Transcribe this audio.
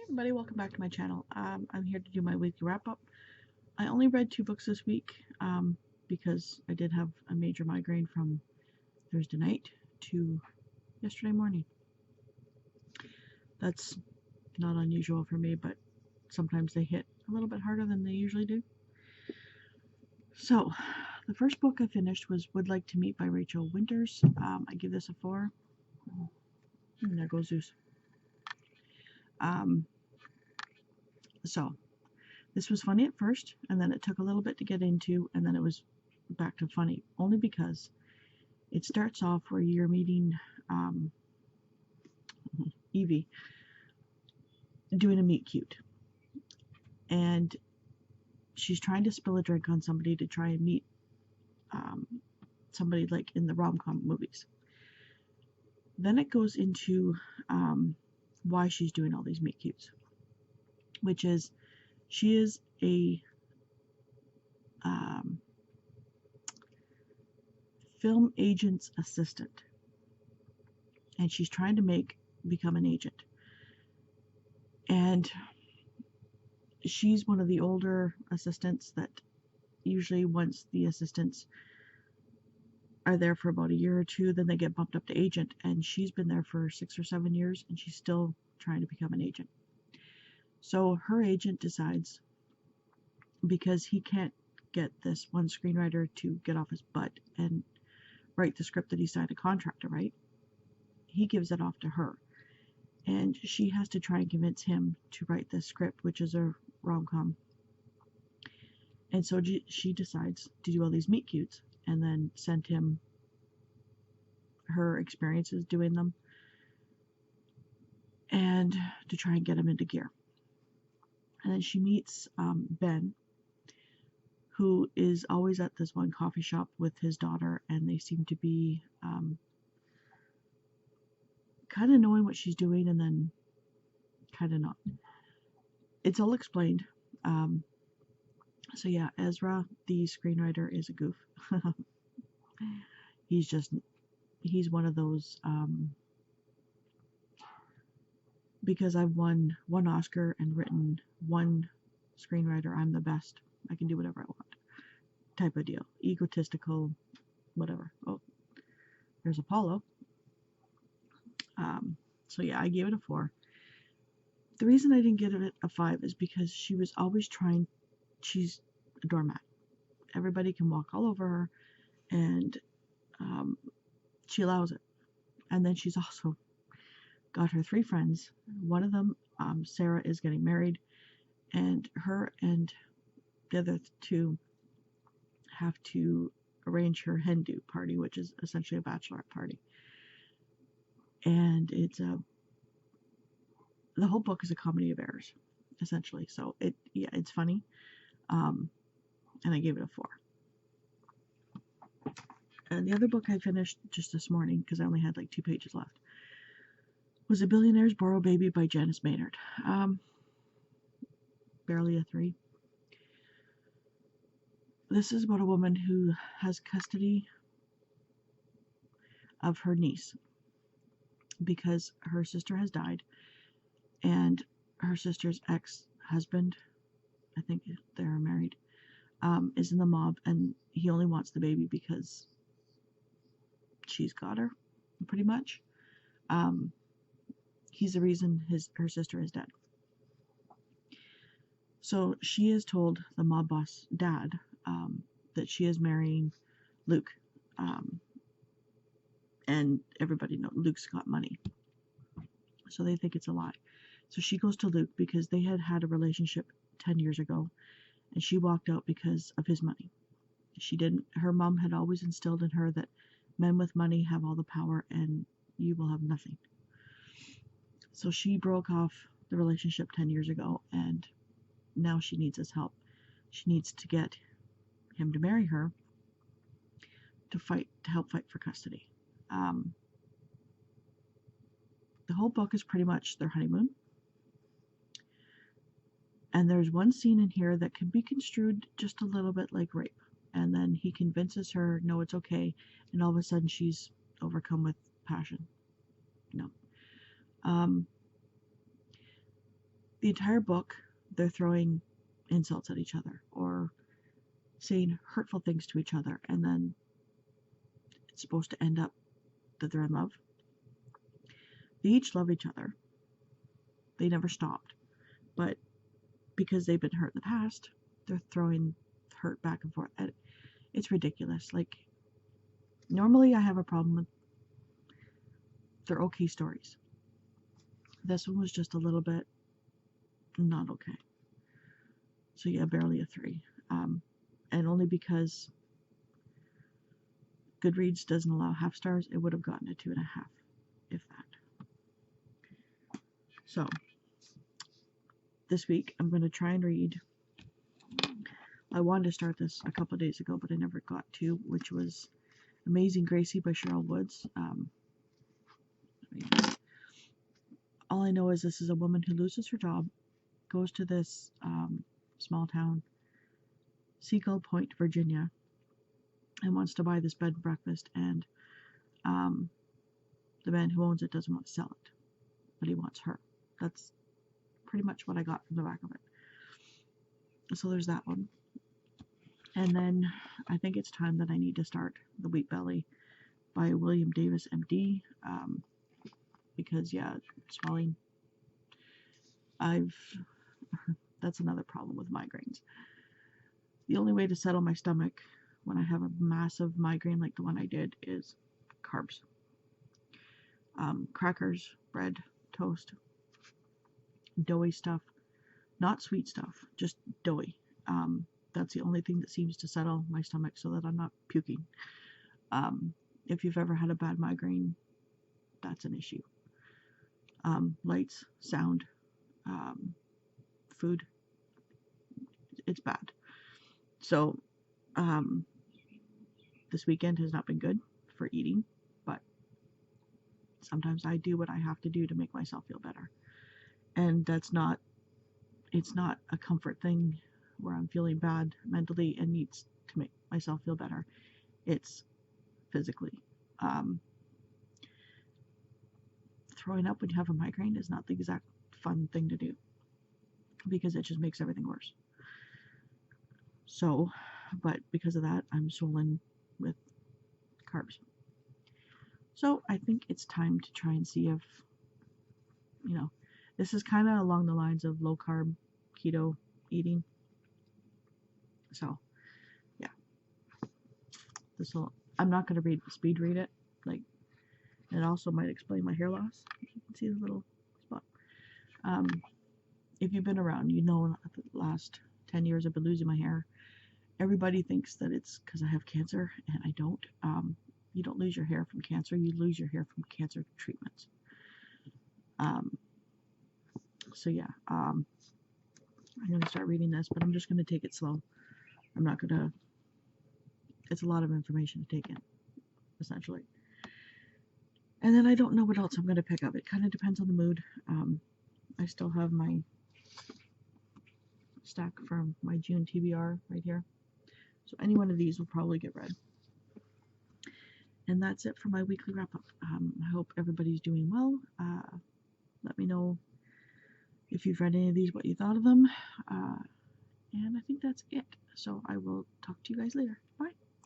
Everybody, welcome back to my channel. I'm here to do my weekly wrap-up. I only read 2 books this week because I did have a major migraine from Thursday night to yesterday morning. That's not unusual for me, but sometimes they hit a little bit harder than they usually do. So, the first book I finished was Would Like to Meet by Rachel Winters. I give this a 4. And there goes Zeus. So, this was funny at first, and then it took a little bit to get into, and then it was back to funny, only because it starts off where you're meeting Evie doing a meet cute, and she's trying to spill a drink on somebody to try and meet somebody like in the rom-com movies. Then it goes into why she's doing all these meet cutes, which is she is a film agent's assistant, and she's trying to become an agent. And she's one of the older assistants that usually once the assistants are there for about a year or two, then they get bumped up to agent, and she's been there for 6 or 7 years and she's still trying to become an agent. So her agent decides, because he can't get this one screenwriter to get off his butt and write the script that he signed a contract to write, he gives it off to her, and she has to try and convince him to write this script, which is a rom-com. And so she decides to do all these meet cutes and then send him her experiences doing them, and to try and get him into gear. And then she meets Ben, who is always at this one coffee shop with his daughter, and they seem to be kind of knowing what she's doing and then kind of not. It's all explained. So yeah, Ezra, the screenwriter, is a goof. He's one of those, because I've won 1 Oscar and written 1 screenwriter, I'm the best, I can do whatever I want type of deal. Egotistical, whatever. Oh, there's Apollo. So yeah, I gave it a 4. The reason I didn't give it a 5 is because she was always trying, she's a doormat. Everybody can walk all over her, and she allows it. And then she's also got her 3 friends. One of them, Sarah, is getting married, and her and the other 2 have to arrange her hen do party, which is essentially a bachelorette party. And it's the whole book is a comedy of errors, essentially. So it's funny, and I gave it a 4. And the other book I finished just this morning, because I only had like 2 pages left, was A Billionaires, Borough Baby by Janice Maynard. Barely a 3. This is about a woman who has custody of her niece because her sister has died, and her sister's ex-husband, I think they're married, is in the mob, and he only wants the baby because she's got her, pretty much. He's the reason her sister is dead. So she has told the mob boss dad that she is marrying Luke, and everybody knows Luke's got money, so they think it's a lie. So she goes to Luke because they had a relationship 10 years ago, and she walked out because of his money. Her mom had always instilled in her that men with money have all the power and you will have nothing. So she broke off the relationship 10 years ago, and now she needs his help. She needs to get him to marry her to help fight for custody. The whole book is pretty much their honeymoon. And there's one scene in here that can be construed just a little bit like rape. And then he convinces her, no, it's okay. And all of a sudden she's overcome with passion. No. the entire book, they're throwing insults at each other or saying hurtful things to each other, and then it's supposed to end up that they're in love. They each love each other. They never stopped. But because they've been hurt in the past, they're throwing hurt back and forth. And it's ridiculous. Like, normally I have a problem with, they're okay stories. This one was just a little bit not okay. So yeah, barely a 3. And only because Goodreads doesn't allow half stars, it would have gotten a 2.5, if that. So this week I'm going to try and read. I wanted to start this a couple of days ago, but I never got to, which was Amazing Gracie by Cheryl Woods. All I know is this is a woman who loses her job, goes to this small town, Seagull Point, Virginia, and wants to buy this bed and breakfast, and the man who owns it doesn't want to sell it, but he wants her. That's pretty much what I got from the back of it. So there's that one. And then I think it's time that I need to start The Wheat Belly by William Davis, MD, because, yeah, swelling. That's another problem with migraines. The only way to settle my stomach when I have a massive migraine like the one I did is carbs. Crackers, bread, toast, doughy stuff, not sweet stuff, just doughy. That's the only thing that seems to settle my stomach so that I'm not puking. If you've ever had a bad migraine, that's an issue. Lights, sound, food, it's bad. So this weekend has not been good for eating, but sometimes I do what I have to do to make myself feel better. And it's not a comfort thing where I'm feeling bad mentally and needs to make myself feel better. It's physically. Throwing up when you have a migraine is not the exact fun thing to do, because it just makes everything worse. So, but because of that, I'm swollen with carbs. So I think it's time to try and see if, this is kind of along the lines of low carb, keto eating. So, yeah. I'm not going to speed read it. It also might explain my hair loss. You can see the little spot. If you've been around, you know the last 10 years I've been losing my hair. Everybody thinks that it's because I have cancer, and I don't. You don't lose your hair from cancer. You lose your hair from cancer treatments. So yeah, I'm going to start reading this, but I'm just going to take it slow. I'm not going to, it's a lot of information to take in, essentially. And then I don't know what else I'm going to pick up. It kind of depends on the mood. I still have my stack from my June TBR right here. So any one of these will probably get read. And that's it for my weekly wrap-up. I hope everybody's doing well. Let me know if you've read any of these, what you thought of them. And I think that's it. So I will talk to you guys later.